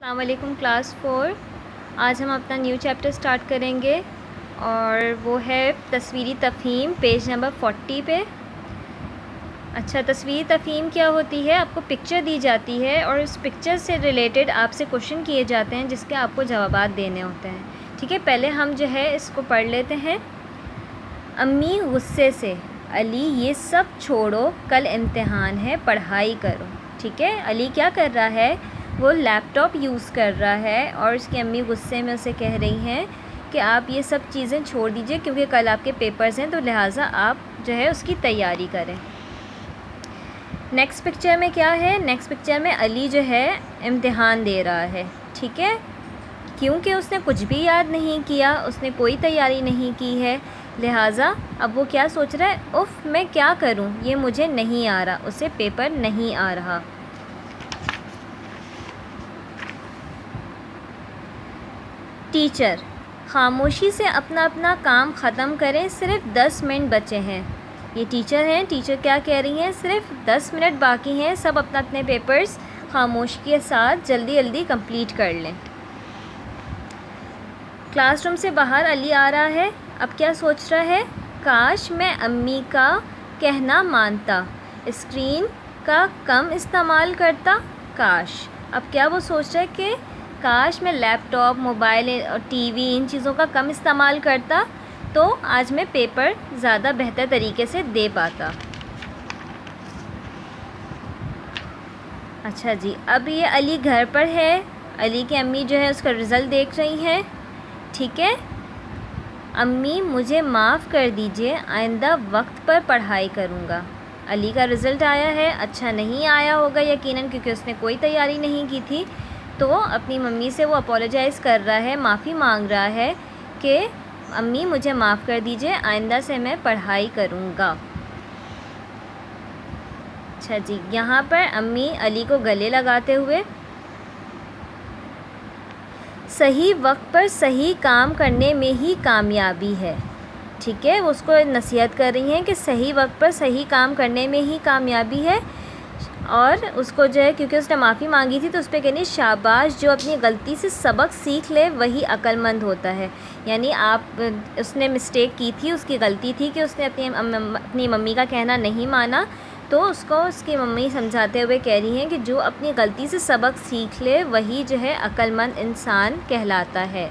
السلام علیکم کلاس 4۔ آج ہم اپنا نیو چیپٹر سٹارٹ کریں گے اور وہ ہے تصویری تفہیم، پیج نمبر 40 پہ۔ اچھا، تصویری تفہیم کیا ہوتی ہے؟ آپ کو پکچر دی جاتی ہے اور اس پکچر سے ریلیٹڈ آپ سے کوشچن کیے جاتے ہیں جس کے آپ کو جوابات دینے ہوتے ہیں۔ ٹھیک ہے، پہلے ہم جو ہے اس کو پڑھ لیتے ہیں۔ امی غصے سے: علی یہ سب چھوڑو، کل امتحان ہے، پڑھائی کرو۔ ٹھیک ہے، علی کیا کر رہا ہے؟ وہ لیپ ٹاپ یوز کر رہا ہے اور اس کی امی غصے میں اسے کہہ رہی ہیں کہ آپ یہ سب چیزیں چھوڑ دیجئے کیونکہ کل آپ کے پیپرز ہیں، تو لہٰذا آپ جو ہے اس کی تیاری کریں۔ نیکسٹ پکچر میں کیا ہے؟ نیکسٹ پکچر میں علی جو ہے امتحان دے رہا ہے۔ ٹھیک ہے، کیونکہ اس نے کچھ بھی یاد نہیں کیا، اس نے کوئی تیاری نہیں کی ہے، لہٰذا اب وہ کیا سوچ رہا ہے؟ اف میں کیا کروں، یہ مجھے نہیں آ رہا، اسے پیپر نہیں آ رہا۔ ٹیچر: خاموشی سے اپنا اپنا کام ختم کریں، صرف 10 منٹ بچے ہیں۔ یہ ٹیچر ہیں، ٹیچر کیا کہہ رہی ہیں؟ صرف 10 منٹ باقی ہیں، سب اپنا اپنے پیپرز خاموشی کے ساتھ جلدی جلدی کمپلیٹ کر لیں۔ کلاس روم سے باہر علی آ رہا ہے، اب کیا سوچ رہا ہے؟ کاش میں امی کا کہنا مانتا، اسکرین کا کم استعمال کرتا، کاش۔ اب کیا وہ سوچ رہا ہے کہ کاش میں لیپ ٹاپ، موبائل اور ٹی وی ان چیزوں کا کم استعمال کرتا تو آج میں پیپر زیادہ بہتر طریقے سے دے پاتا۔ اچھا جی، اب یہ علی گھر پر ہے، علی کی امی جو ہے اس کا رزلٹ دیکھ رہی ہیں۔ ٹھیک ہے، امی مجھے معاف کر دیجئے، آئندہ وقت پر پڑھائی کروں گا۔ علی کا رزلٹ آیا ہے، اچھا نہیں آیا ہوگا یقیناً کیونکہ اس نے کوئی تیاری نہیں کی تھی، تو اپنی ممی سے وہ اپولوجائز کر رہا ہے، معافی مانگ رہا ہے کہ امی مجھے معاف کر دیجئے، آئندہ سے میں پڑھائی کروں گا۔ اچھا جی، یہاں پر امی علی کو گلے لگاتے ہوئے: صحیح وقت پر صحیح کام کرنے میں ہی کامیابی ہے۔ ٹھیک ہے، وہ اس کو نصیحت کر رہی ہیں کہ صحیح وقت پر صحیح کام کرنے میں ہی کامیابی ہے، اور اس کو جو ہے کیونکہ اس نے معافی مانگی تھی تو اس پہ کہنی شاباش، جو اپنی غلطی سے سبق سیکھ لے وہی عقل مند ہوتا ہے۔ یعنی اس نے مسٹیک کی تھی، اس کی غلطی تھی کہ اس نے اپنی ممی کا کہنا نہیں مانا، تو اس کو اس کی ممی سمجھاتے ہوئے کہہ رہی ہیں کہ جو اپنی غلطی سے سبق سیکھ لے وہی جو ہے عقل مند انسان کہلاتا ہے۔